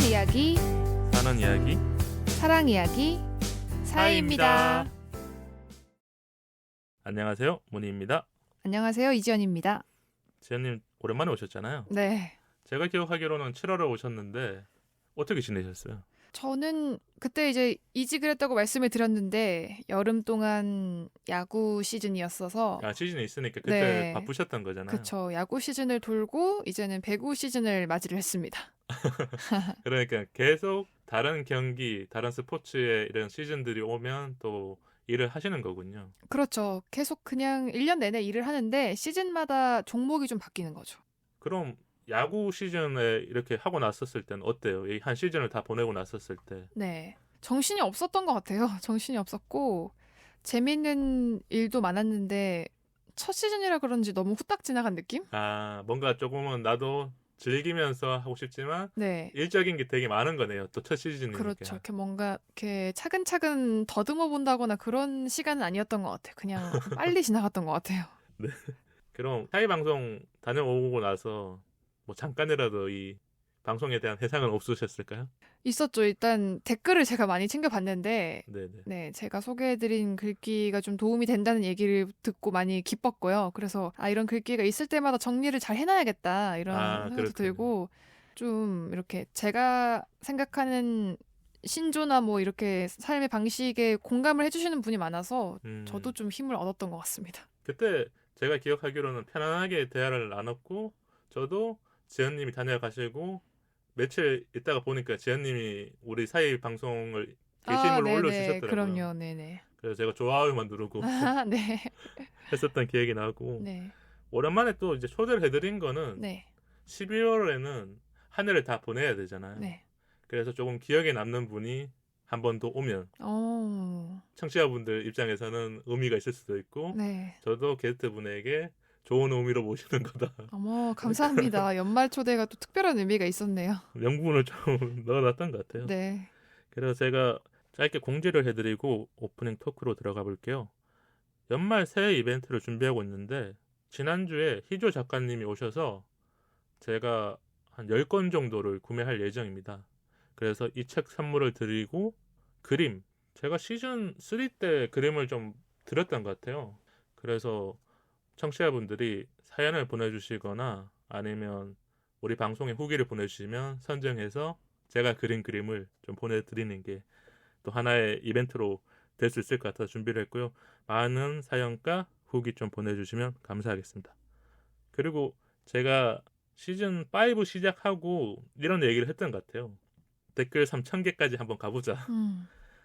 이야기, 사는 이야기 사랑 이야기, 사이입니다. 안녕하세요, 문희입니다. 안녕하세요, 이지연입니다. 지연님 오랜만에 오셨잖아요. 네. 제가 기억하기로는 7월에 오셨는데 어떻게 지내셨어요? 저는 그때 이제 이직을 했다고 말씀을 드렸는데 여름 동안 야구 시즌이었어서 시즌이 있으니까 그때 네. 바쁘셨던 거잖아요. 그쵸. 야구 시즌을 돌고 이제는 배구 시즌을 맞이를 했습니다. 그러니까 계속 다른 경기, 다른 스포츠의 이런 시즌들이 오면 또 일을 하시는 거군요. 그렇죠. 계속 그냥 1년 내내 일을 하는데 시즌마다 종목이 좀 바뀌는 거죠. 그럼 야구 시즌에 이렇게 하고 났었을 때는 어때요? 이 한 시즌을 다 보내고 났었을 때. 네. 정신이 없었던 것 같아요. 정신이 없었고 재밌는 일도 많았는데 첫 시즌이라 그런지 너무 후딱 지나간 느낌? 뭔가 조금은 나도 즐기면서 하고 싶지만 네. 일적인 게 되게 많은 거네요. 또 첫 시즌이니까. 그렇죠. 이렇게 뭔가 이렇게 차근차근 더듬어 본다거나 그런 시간은 아니었던 것 같아요. 그냥 빨리 지나갔던 것 같아요. 그럼 타이 방송 다녀오고 나서 뭐 잠깐이라도 이 방송에 대한 해상은 없으셨을까요? 있었죠. 일단 댓글을 제가 많이 챙겨봤는데 네네. 네, 제가 소개해드린 글귀가 좀 도움이 된다는 얘기를 듣고 많이 기뻤고요. 그래서 이런 글귀가 있을 때마다 정리를 잘 해놔야겠다 이런 생각도 그렇군요. 들고 좀 이렇게 제가 생각하는 신조나 뭐 이렇게 삶의 방식에 공감을 해주시는 분이 많아서 저도 좀 힘을 얻었던 것 같습니다. 그때 제가 기억하기로는 편안하게 대화를 나눴고 저도 지연님이 다녀가시고 며칠 있다가 보니까 지연님이 우리 사이 방송을 게시물로 네네. 올려주셨더라고요. 그럼요. 네네. 그래서 제가 좋아요만 누르고 네. 했었던 기억이 나고 네. 오랜만에 또 이제 초대를 해드린 거는 네. 12월에는 한 해를 다 보내야 되잖아요. 네. 그래서 조금 기억에 남는 분이 한 번 더 오면 청취자분들 입장에서는 의미가 있을 수도 있고 네. 저도 게스트분에게 좋은 의미로 모시는 거다. 어머, 감사합니다. 연말 초대가 또 특별한 의미가 있었네요. 명분을 좀 넣어놨던 것 같아요. 네. 그래서 제가 짧게 공지를 해드리고 오프닝 토크로 들어가 볼게요. 연말 새해 이벤트를 준비하고 있는데 지난주에 희조 작가님이 오셔서 제가 한 10권 정도를 구매할 예정입니다. 그래서 이 책 선물을 드리고 그림, 제가 시즌 3 때 그림을 좀 드렸던 것 같아요. 그래서 청취자분들이 사연을 보내주시거나 아니면 우리 방송에 후기를 보내주시면 선정해서 제가 그린 그림을 좀 보내드리는 게 또 하나의 이벤트로 될 수 있을 것 같아서 준비를 했고요. 많은 사연과 후기 좀 보내주시면 감사하겠습니다. 그리고 제가 시즌 5 시작하고 이런 얘기를 했던 것 같아요. 댓글 3,000개까지 한번 가보자.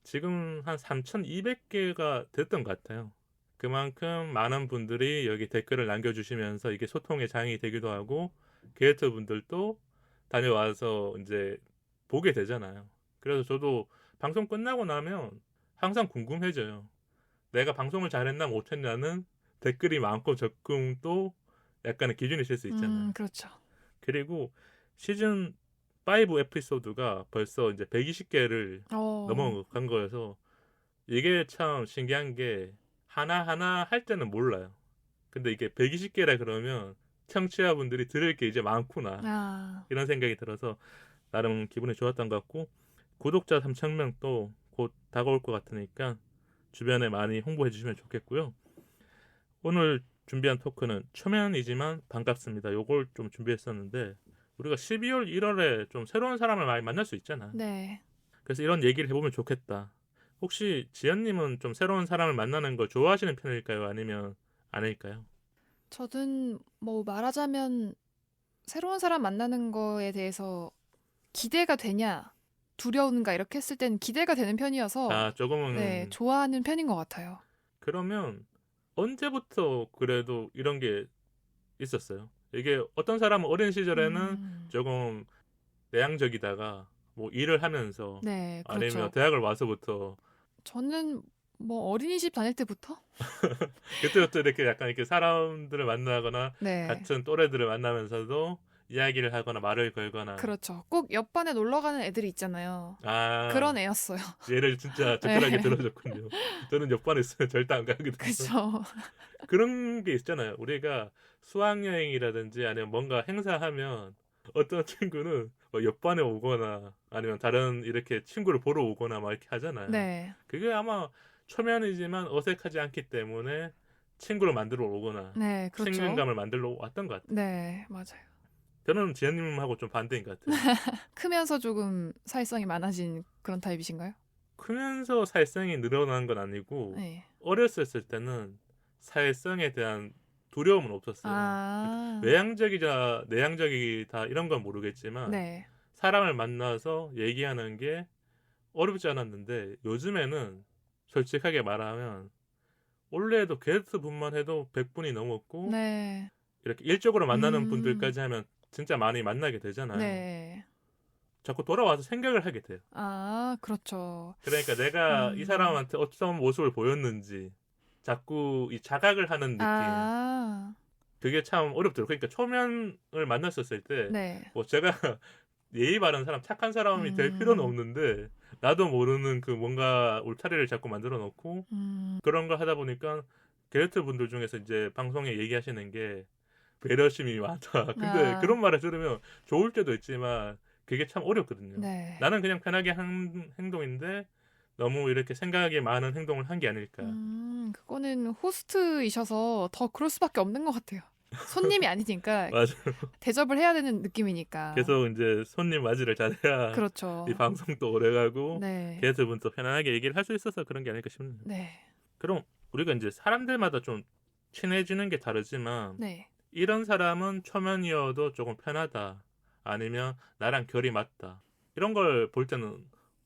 지금 한 3,200개가 됐던 것 같아요. 그만큼 많은 분들이 여기 댓글을 남겨주시면서 이게 소통의 장이 되기도 하고 게스트 분들도 다녀와서 이제 보게 되잖아요. 그래서 저도 방송 끝나고 나면 항상 궁금해져요. 내가 방송을 잘했나 못했냐는 댓글이 많고 적금 또 약간의 기준이 될 수 있잖아요. 그렇죠. 그리고 시즌 5 에피소드가 벌써 이제 120개를 넘어간 거여서 이게 참 신기한 게 하나하나 할 때는 몰라요. 근데 이게 120개라 그러면 청취자분들이 들을 게 이제 많구나. 이런 생각이 들어서 나름 기분이 좋았던 것 같고 구독자 3,000명 또 곧 다가올 것 같으니까 주변에 많이 홍보해 주시면 좋겠고요. 오늘 준비한 토크는 초면이지만 반갑습니다. 요걸 좀 준비했었는데 우리가 12월 1월에 좀 새로운 사람을 많이 만날 수 있잖아. 네. 그래서 이런 얘기를 해보면 좋겠다. 혹시 지연님은 좀 새로운 사람을 만나는 걸 좋아하시는 편일까요? 아니면 아닐까요? 저는 뭐 말하자면 새로운 사람 만나는 거에 대해서 기대가 되냐 두려운가 이렇게 했을 때는 기대가 되는 편이어서 조금은 네, 좋아하는 편인 것 같아요. 그러면 언제부터 그래도 이런 게 있었어요? 이게 어떤 사람은 어린 시절에는 조금 내향적이다가 뭐 일을 하면서 네, 아니면 그렇죠. 대학을 와서부터 저는 뭐 어린이집 다닐 때부터 그때부터 이렇게 약간 이렇게 사람들을 만나거나 네. 같은 또래들을 만나면서도 이야기를 하거나 말을 걸거나 그렇죠. 꼭 옆반에 놀러 가는 애들이 있잖아요. 그런 애였어요. 얘를 진짜 적절하게 네. 들어줬군요. 저는 옆반에 있으면 절대 안 가거든요. 그렇죠. 그런 게 있잖아요. 우리가 수학여행이라든지 아니면 뭔가 행사하면 어떤 친구는 뭐 옆반에 오거나 아니면 다른 이렇게 친구를 보러 오거나 막 이렇게 하잖아요. 네. 그게 아마 초면이지만 어색하지 않기 때문에 친구를 만들어 오거나 네, 그렇죠. 친근감을 만들러 왔던 것 같아요. 네, 맞아요. 저는 지연님하고 좀 반대인 것 같아요. 크면서 조금 사회성이 많아진 그런 타입이신가요? 크면서 사회성이 늘어난 건 아니고 네. 어렸을 때는 사회성에 대한 두려움은 없었어요. 아, 외향적이자 내향적이다 이런 건 모르겠지만 네. 사람을 만나서 얘기하는 게 어렵지 않았는데 요즘에는 솔직하게 말하면 원래도 게스트 분만 해도 100분이 넘었고 네. 이렇게 일적으로 만나는 분들까지 하면 진짜 많이 만나게 되잖아요. 네. 자꾸 돌아와서 생각을 하게 돼요. 아, 그렇죠. 그러니까 내가 이 음. 사람한테 어떤 모습을 보였는지 자꾸 이 자각을 하는 느낌. 아, 그게 참 어렵더라고요. 그러니까 초면을 만났었을 때 네. 뭐 제가 예의 바른 사람, 착한 사람이 될 필요는 없는데 나도 모르는 그 뭔가 울타리를 자꾸 만들어 놓고 그런 걸 하다 보니까 게스트 분들 중에서 이제 방송에 얘기하시는 게 배려심이 많다. 근데 아. 그런 말을 들으면 좋을 때도 있지만 그게 참 어렵거든요. 네. 나는 그냥 편하게 한 행동인데 너무 이렇게 생각이 많은 행동을 한 게 아닐까. 그거는 호스트이셔서 더 그럴 수밖에 없는 것 같아요. 손님이 아니니까 맞아. 대접을 해야 되는 느낌이니까. 계속 이제 손님 맞이를 잘해야 그렇죠. 이 방송도 오래가고 네. 게스트분도 편안하게 얘기를 할 수 있어서 그런 게 아닐까 싶네요. 네. 그럼 우리가 이제 사람들마다 좀 친해지는 게 다르지만 네. 이런 사람은 초면이어도 조금 편하다. 아니면 나랑 결이 맞다. 이런 걸 볼 때는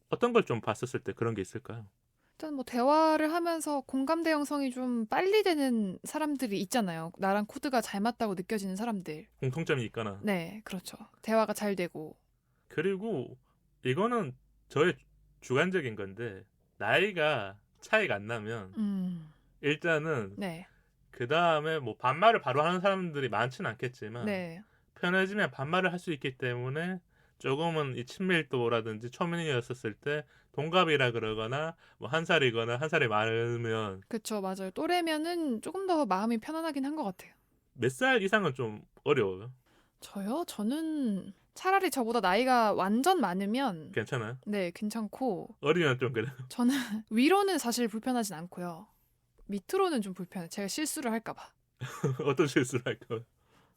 어떤 걸 좀 봤었을 때 그런 게 있을까요? 일단 뭐 대화를 하면서 공감대 형성이 좀 빨리 되는 사람들이 있잖아요. 나랑 코드가 잘 맞다고 느껴지는 사람들. 공통점이 있거나. 네, 그렇죠. 대화가 잘 되고. 그리고 이거는 저의 주관적인 건데 나이가 차이가 안 나면 일단은 네. 그 다음에 뭐 반말을 바로 하는 사람들이 많지는 않겠지만 네. 편해지면 반말을 할 수 있기 때문에 조금은 이 친밀도라든지 초면이었을 때 동갑이라 그러거나 뭐 한 살이거나 한 살이 많으면 그쵸, 맞아요. 또래면은 조금 더 마음이 편안하긴 한 것 같아요. 몇 살 이상은 좀 어려워요. 저요? 저는 차라리 저보다 나이가 완전 많으면 괜찮아요? 네, 괜찮고 어리면 좀 그래요. 저는 위로는 사실 불편하진 않고요. 밑으로는 좀 불편해. 제가 실수를 할까 봐. 어떤 실수를 할까?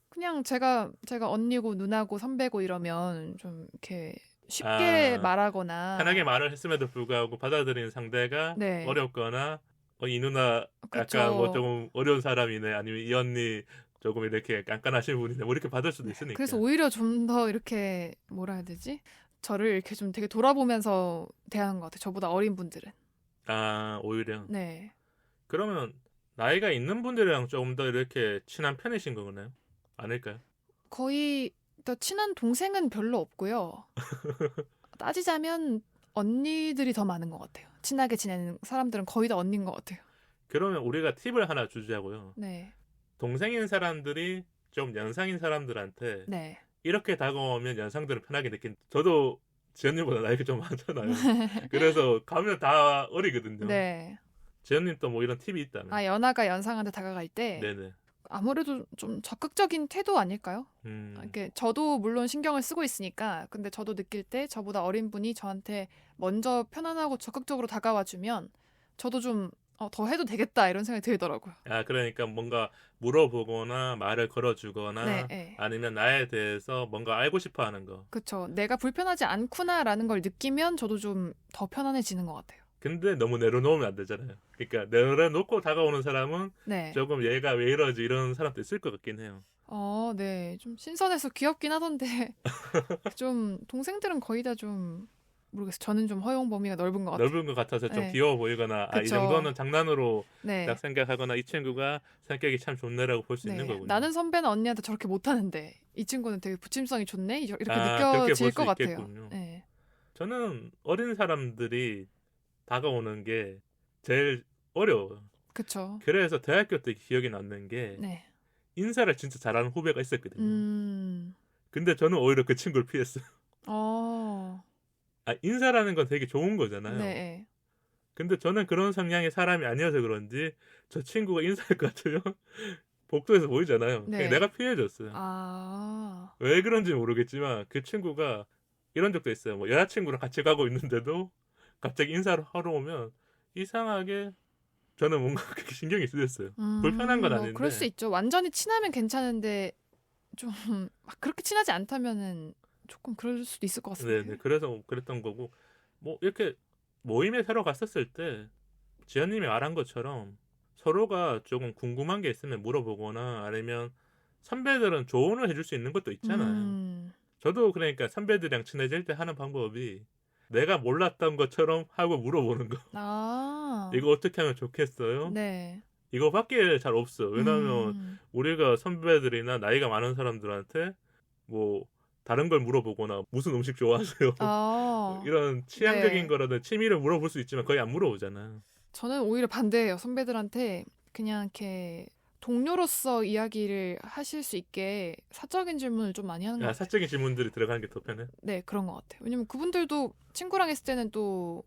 그냥 제가 언니고 누나고 선배고 이러면 좀 이렇게 쉽게 말하거나 편하게 말을 했음에도 불구하고 받아들이는 상대가 네. 어렵거나 이 누나 약간 뭐 조금 어려운 사람이네 아니면 이 언니 조금 이렇게 깐깐하신 분이네 뭐 이렇게 받을 수도 있으니까. 그래서 오히려 좀 더 이렇게 뭐라 해야 되지? 저를 이렇게 좀 되게 돌아보면서 대하는 것 같아요. 저보다 어린 분들은. 오히려. 네. 그러면 나이가 있는 분들이랑 조금 더 이렇게 친한 편이신 거나요? 아닐까요? 거의 더 친한 동생은 별로 없고요. 따지자면 언니들이 더 많은 것 같아요. 친하게 지내는 사람들은 거의 다 언니인 것 같아요. 그러면 우리가 팁을 하나 주자고요. 네. 동생인 사람들이 좀 연상인 사람들한테 네. 이렇게 다가오면 연상들은 편하게 느낀. 저도 지연님보다 나이가 좀 많잖아요. 그래서 가면 다 어리거든요. 네. 지연님 또 뭐 이런 팁이 있다면? 연하가 연상한테 다가갈 때 네네. 아무래도 좀 적극적인 태도 아닐까요? 이렇게 저도 물론 신경을 쓰고 있으니까 근데 저도 느낄 때 저보다 어린 분이 저한테 먼저 편안하고 적극적으로 다가와 주면 저도 좀 더 해도 되겠다 이런 생각이 들더라고요. 그러니까 뭔가 물어보거나 말을 걸어주거나 네, 네. 아니면 나에 대해서 뭔가 알고 싶어 하는 거. 그렇죠. 내가 불편하지 않구나라는 걸 느끼면 저도 좀 더 편안해지는 것 같아요. 근데 너무 내려놓으면 안 되잖아요. 그러니까 내려놓고 다가오는 사람은 네. 조금 얘가 왜 이러지 이런 사람도 있을 것 같긴 해요. 네. 좀 신선해서 귀엽긴 하던데 좀 동생들은 거의 다 좀 모르겠어요. 저는 좀 허용 범위가 넓은 것 같아요. 넓은 것 같아서 좀 네. 귀여워 보이거나 이 그쵸. 정도는 장난으로 네. 딱 생각하거나 이 친구가 성격이 참 좋네라고 볼 수 있는 거군요. 나는 선배는 언니한테 저렇게 못하는데 이 친구는 되게 부침성이 좋네 이렇게 그렇게 느껴질 볼 것 수 같아요. 있겠군요. 네. 저는 어린 사람들이 다가오는 게 제일 어려워요. 그렇죠. 그래서 대학교 때 기억이 남는 게 네. 인사를 진짜 잘하는 후배가 있었거든요. 근데 저는 오히려 그 친구를 피했어요. 인사라는 건 되게 좋은 거잖아요. 네. 근데 저는 그런 성향의 사람이 아니어서 그런지 저 친구가 인사할 것 같으면 복도에서 보이잖아요. 네. 그냥 내가 피해줬어요. 왜 그런지 모르겠지만 그 친구가 이런 적도 있어요. 뭐 여자친구랑 같이 가고 있는데도 갑자기 인사를 하러 오면 이상하게 저는 뭔가 그렇게 신경이 쓰였어요. 불편한 건 뭐 아닌데. 그럴 수 있죠. 완전히 친하면 괜찮은데 좀 막 그렇게 친하지 않다면은 조금 그럴 수도 있을 것 같습니다. 네네. 그래서 그랬던 거고 뭐 이렇게 모임에 새로 갔었을 때 지연님이 말한 것처럼 서로가 조금 궁금한 게 있으면 물어보거나 아니면 선배들은 조언을 해줄 수 있는 것도 있잖아요. 저도 그러니까 선배들이랑 친해질 때 하는 방법이 내가 몰랐던 것처럼 하고 물어보는 거. 아, 이거 어떻게 하면 좋겠어요? 네. 이거밖에 잘 없어. 왜냐하면 우리가 선배들이나 나이가 많은 사람들한테 뭐 다른 걸 물어보거나 무슨 음식 좋아하세요? 아, 이런 취향적인 네. 거라든 취미를 물어볼 수 있지만 거의 안 물어보잖아. 저는 오히려 반대예요. 선배들한테 그냥 이렇게 동료로서 이야기를 하실 수 있게 사적인 질문을 좀 많이 하는 것 같아요. 사적인 질문들이 들어가는 게 더 편해. 네, 그런 것 같아요. 왜냐면 그분들도 친구랑 있을 때는 또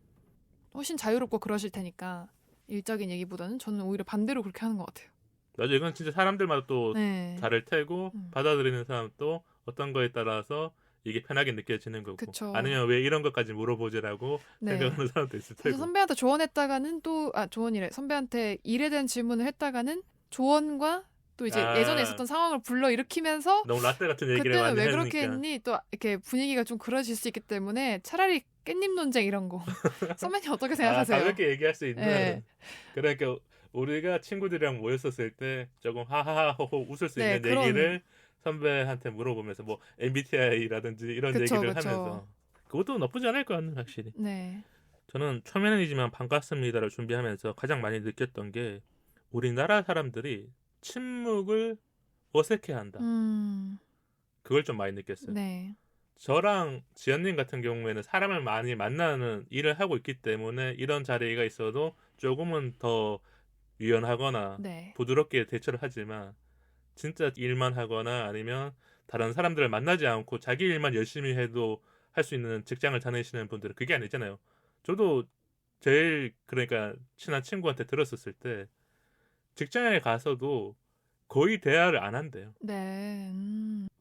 훨씬 자유롭고 그러실 테니까 일적인 얘기보다는 저는 오히려 반대로 그렇게 하는 것 같아요. 맞아, 이건 진짜 사람들마다 또 네. 다를 테고 받아들이는 사람도 어떤 거에 따라서 이게 편하게 느껴지는 거고 그쵸. 아니면 왜 이런 것까지 물어보지라고 네. 생각하는 사람도 있을 사실 테고. 선배한테 조언했다가는 또, 조언이래. 선배한테 일에 대한 질문을 했다가는 조언과 또 이제 예전에 있었던 상황을 불러일으키면서 너무 라떼 같은 얘기를 그때는 많이 왜 하니까. 그렇게 했니? 또 이렇게 분위기가 좀 그러질 수 있기 때문에 차라리 깻잎 논쟁 이런 거. 선배님 어떻게 생각하세요? 가볍게 얘기할 수 있는. 네. 그러니까 우리가 친구들이랑 모였었을 때 조금 하하하호 웃을 수 네, 있는 그런- 얘기를 선배한테 물어보면서 뭐 MBTI라든지 이런 그쵸, 얘기를 그쵸. 하면서 그것도 나쁘지 않을 것 같네 확실히. 네. 저는 초면이지만 반갑습니다를 준비하면서 가장 많이 느꼈던 게 우리나라 사람들이 침묵을 어색해한다. 그걸 좀 많이 느꼈어요. 네. 저랑 지연님 같은 경우에는 사람을 많이 만나는 일을 하고 있기 때문에 이런 자리가 있어도 조금은 더 유연하거나 네. 부드럽게 대처를 하지만 진짜 일만 하거나 아니면 다른 사람들을 만나지 않고 자기 일만 열심히 해도 할 수 있는 직장을 다니시는 분들은 그게 아니잖아요. 저도 제일 그러니까 친한 친구한테 들었었을 때 직장에 가서도 거의 대화를 안 한대요. 네.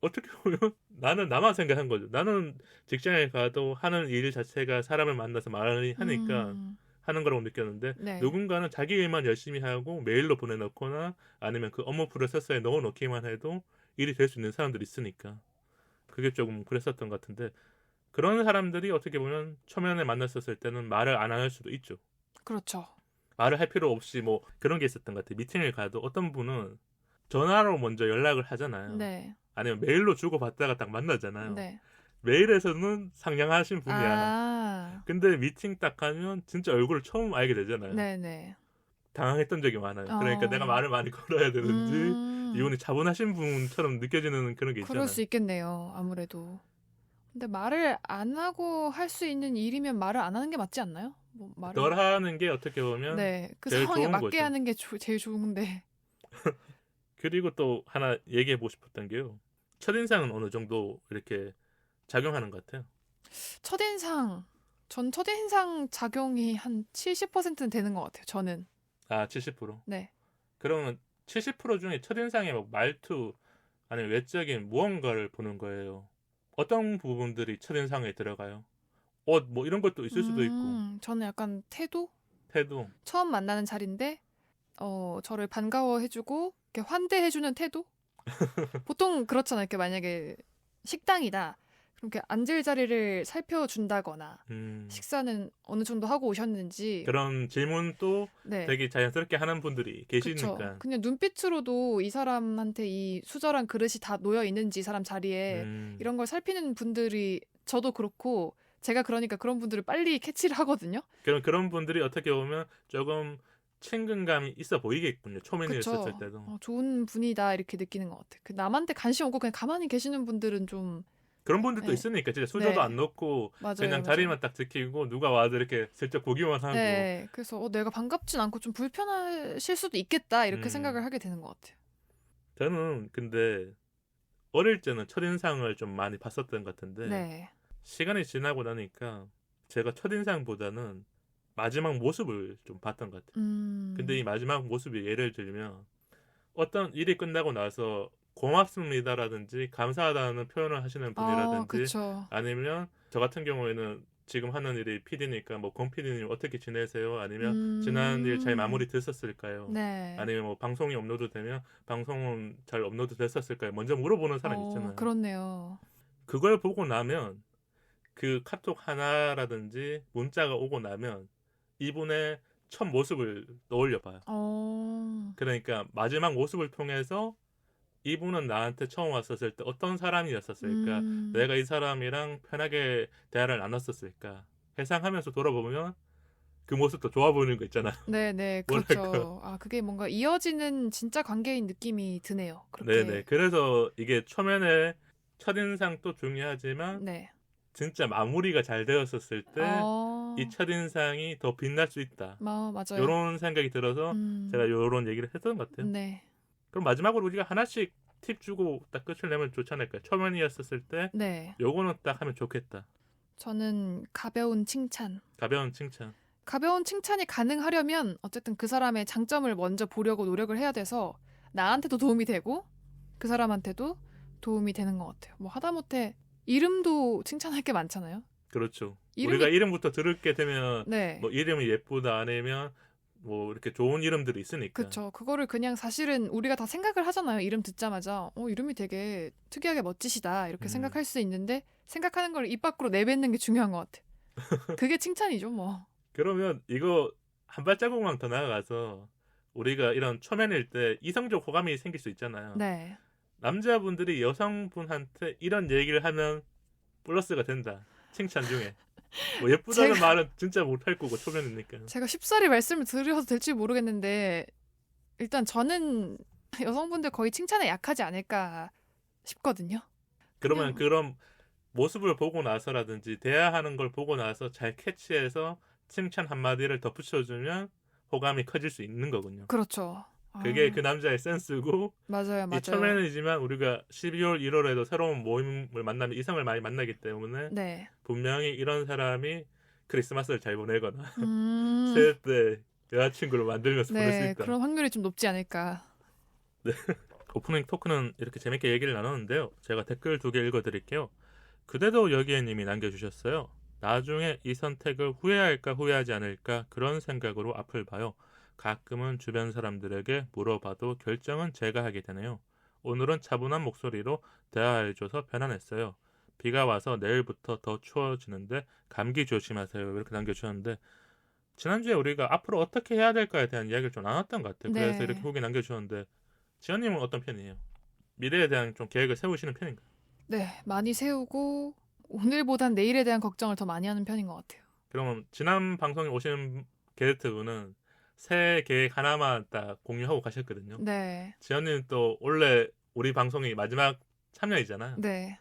어떻게 보면 나는 나만 생각한 거죠. 나는 직장에 가도 하는 일 자체가 사람을 만나서 말을 하니까 하는 거라고 느꼈는데 네. 누군가는 자기 일만 열심히 하고 메일로 보내놓거나 아니면 그 업무 프로세서에 넣어놓기만 해도 일이 될 수 있는 사람들이 있으니까 그게 조금 그랬었던 것 같은데 그런 사람들이 어떻게 보면 초면에 만났었을 때는 말을 안 할 수도 있죠. 그렇죠. 말을 할 필요 없이 뭐 그런 게 있었던 것 같아요. 미팅을 가도 어떤 분은 전화로 먼저 연락을 하잖아요. 네. 아니면 메일로 주고받다가 딱 만나잖아요. 네. 메일에서는 상냥하신 분이야. 아. 근데 미팅 딱 하면 진짜 얼굴을 처음 알게 되잖아요. 네네. 당황했던 적이 많아요. 그러니까 내가 말을 많이 걸어야 되는지 이분이 차분하신 분처럼 느껴지는 그런 게 있잖아요. 그럴 수 있겠네요. 아무래도. 근데 말을 안 하고 할 수 있는 일이면 말을 안 하는 게 맞지 않나요? 뭐 말을 덜 하는 게 어떻게 보면 네. 그 제일 상황에 좋은 맞게 거죠. 하는 게 제일 좋은데. 그리고 또 하나 얘기해보고 싶었던 게요. 첫인상은 어느 정도 이렇게 작용하는 것 같아요. 전 첫인상 작용이 한 70%는 되는 것 같아요. 저는. 70%. 네. 그러면 70% 중에 첫인상의 뭐 말투 아니면 외적인 무언가를 보는 거예요. 어떤 부분들이 첫인상에 들어가요? 옷 뭐 이런 것도 있을 수도 있고 저는 약간 태도? 태도. 처음 만나는 자리인데 저를 반가워해주고 이렇게 환대해주는 태도? 보통 그렇잖아요. 이렇게 만약에 식당이다. 그럼 이렇게 앉을 자리를 살펴준다거나 식사는 어느 정도 하고 오셨는지 그런 질문도 네. 되게 자연스럽게 하는 분들이 계시니까. 그쵸. 그냥 눈빛으로도 이 사람한테 이 수저랑 그릇이 다 놓여 있는지 이 사람 자리에 이런 걸 살피는 분들이 저도 그렇고 제가 그러니까 그런 분들을 빨리 캐치를 하거든요. 그런 분들이 어떻게 보면 조금 친근감이 있어 보이겠군요. 초면에 있었을 때도. 좋은 분이다 이렇게 느끼는 것 같아요. 그 남한테 관심 없고 그냥 가만히 계시는 분들은 좀 그런 분들도 네. 있으니까 진짜 수저도 네. 안 넣고 맞아요, 그냥 자리만 딱 지키고 누가 와도 이렇게 슬쩍 보기만 하고. 네, 그래서 내가 반갑진 않고 좀 불편하실 수도 있겠다 이렇게 생각을 하게 되는 것 같아요. 저는 근데 어릴 때는 첫인상을 좀 많이 봤었던 것 같은데 네. 시간이 지나고 나니까 제가 첫인상보다는 마지막 모습을 좀 봤던 것 같아요. 근데 이 마지막 모습이 예를 들면 어떤 일이 끝나고 나서 고맙습니다라든지 감사하다는 표현을 하시는 분이라든지 그쵸. 아니면 저 같은 경우에는 지금 하는 일이 PD니까 뭐 권 PD님 어떻게 지내세요? 아니면 지난 일 잘 마무리 됐었을까요? 네. 아니면 뭐 방송이 업로드되면 방송은 잘 업로드 됐었을까요? 먼저 물어보는 사람 있잖아요. 그렇네요. 그걸 보고 나면 그 카톡 하나라든지 문자가 오고 나면 이분의 첫 모습을 떠올려 봐요. 그러니까 마지막 모습을 통해서 이분은 나한테 처음 왔었을 때 어떤 사람이었었을까? 내가 이 사람이랑 편하게 대화를 나눴었을까? 회상하면서 돌아보면 그 모습도 좋아 보이는 거 있잖아요. 네네, 그렇죠. 그게 뭔가 이어지는 진짜 관계인 느낌이 드네요. 그렇게. 네네. 그래서 이게 초면에 첫인상도 중요하지만 네. 진짜 마무리가 잘 되었었을 때 이 첫인상이 더 빛날 수 있다. 맞아요. 이런 생각이 들어서 제가 이런 얘기를 했던 것 같아요. 네. 그럼 마지막으로 우리가 하나씩 팁 주고 딱 끝을 내면 좋지 않을까요? 초면이었었을 때 네. 요거는 딱 하면 좋겠다. 저는 가벼운 칭찬. 가벼운 칭찬. 가벼운 칭찬이 가능하려면 어쨌든 그 사람의 장점을 먼저 보려고 노력을 해야 돼서 나한테도 도움이 되고 그 사람한테도 도움이 되는 것 같아요. 뭐 하다못해 이름도 칭찬할 게 많잖아요. 그렇죠. 이름이- 우리가 이름부터 들을게 되면 네. 뭐 이름이 예쁘다 아니면 뭐 이렇게 좋은 이름들이 있으니까. 그쵸. 그거를 그냥 사실은 우리가 다 생각을 하잖아요. 이름 듣자마자 이름이 되게 특이하게 멋지시다 이렇게 생각할 수 있는데 생각하는 걸 입 밖으로 내뱉는 게 중요한 것 같아요. 그게 칭찬이죠 뭐. 그러면 이거 한 발자국만 더 나아가서 우리가 이런 초면일 때 이성적 호감이 생길 수 있잖아요. 네. 남자분들이 여성분한테 이런 얘기를 하면 플러스가 된다. 칭찬 중에. 뭐 예쁘다는 말은 진짜 못할 거고 초면이니까. 제가 쉽사리 말씀을 드려도 될지 모르겠는데 일단 저는 여성분들 거의 칭찬에 약하지 않을까 싶거든요. 그러면 그런 모습을 보고 나서라든지 대화하는 걸 보고 나서 잘 캐치해서 칭찬 한마디를 덧붙여주면 호감이 커질 수 있는 거군요. 그렇죠. 그게 그 남자의 센스고 맞아요. 이 초면이지만 우리가 12월, 1월에도 새로운 모임을 만나면 이성을 많이 만나기 때문에 네. 분명히 이런 사람이 크리스마스를 잘 보내거나 음. 새해 때 여자친구를 만들면서 보낼 수 네. 있다. 그런 확률이 좀 높지 않을까. 오프닝 토크는 이렇게 재밌게 얘기를 나눴는데요. 제가 댓글 2개 읽어드릴게요. 그대도 여기에님이 남겨주셨어요. 나중에 이 선택을 후회할까 후회하지 않을까 그런 생각으로 앞을 봐요. 가끔은 주변 사람들에게 물어봐도 결정은 제가 하게 되네요. 오늘은 차분한 목소리로 대화해줘서 편안했어요. 비가 와서 내일부터 더 추워지는데 감기 조심하세요. 이렇게 남겨주셨는데 지난주에 우리가 앞으로 어떻게 해야 될까에 대한 이야기를 좀 나눴던 것 같아요. 그래서 네. 이렇게 후기 남겨주셨는데 지연님은 어떤 편이에요? 미래에 대한 좀 계획을 세우시는 편인가요? 네. 많이 세우고 오늘보단 내일에 대한 걱정을 더 많이 하는 편인 것 같아요. 그러면 지난 방송에 오신 게스트분은 새해 계획 하나만 딱 공유하고 가셨거든요. 네. 지연님 또 원래 우리 방송이 마지막 참여이잖아요. 네.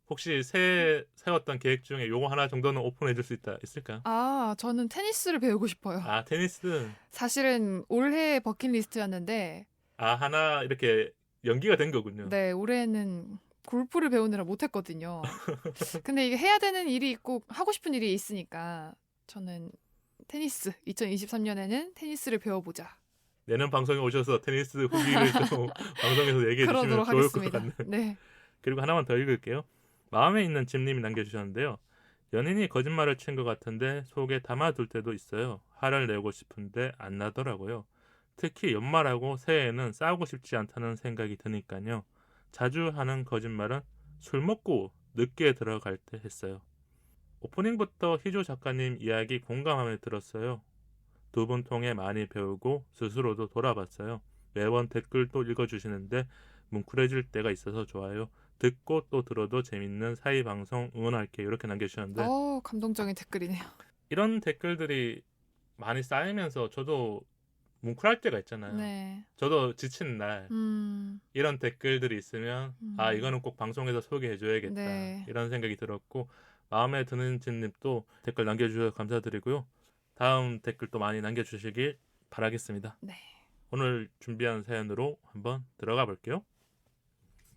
혹시 새해 세웠던 계획 중에 요거 하나 정도는 오픈해 줄 수 있을까요? 저는 테니스를 배우고 싶어요. 테니스. 사실은 올해 버킷리스트였는데 하나 이렇게 연기가 된 거군요. 네, 올해는 골프를 배우느라 못했거든요. 근데 이게 해야 되는 일이 있고 하고 싶은 일이 있으니까 저는 테니스 2023년에는 테니스를 배워보자. 내년 방송에 오셔서 테니스 후기를 좀 방송에서 얘기해 주시면 그러도록 좋을 하겠습니다. 것 같네요. 네. 그리고 하나만 더 읽을게요. 마음에 있는 집님이 남겨주셨는데요. 연인이 거짓말을 친 것 같은데 속에 담아둘 때도 있어요. 화를 내고 싶은데 안 나더라고요. 특히 연말하고 새해에는 싸우고 싶지 않다는 생각이 드니까요. 자주 하는 거짓말은 술 먹고 늦게 들어갈 때 했어요. 오프닝부터 희조 작가님 이야기 공감함에 들었어요. 두 분 통해 많이 배우고 스스로도 돌아봤어요. 매번 댓글도 읽어주시는데 뭉클해질 때가 있어서 좋아요. 듣고 또 들어도 재밌는 사이 방송 응원할게요. 이렇게 남겨주셨는데 감동적인 댓글이네요. 이런 댓글들이 많이 쌓이면서 저도 뭉클할 때가 있잖아요. 네. 저도 지친 날 이런 댓글들이 있으면 음. 이거는 꼭 방송에서 소개해줘야겠다. 네. 이런 생각이 들었고 마음에 드는 집님도 댓글 남겨주셔서 감사드리고요. 다음 댓글도 많이 남겨주시길 바라겠습니다. 네. 오늘 준비한 사연으로 한번 들어가 볼게요.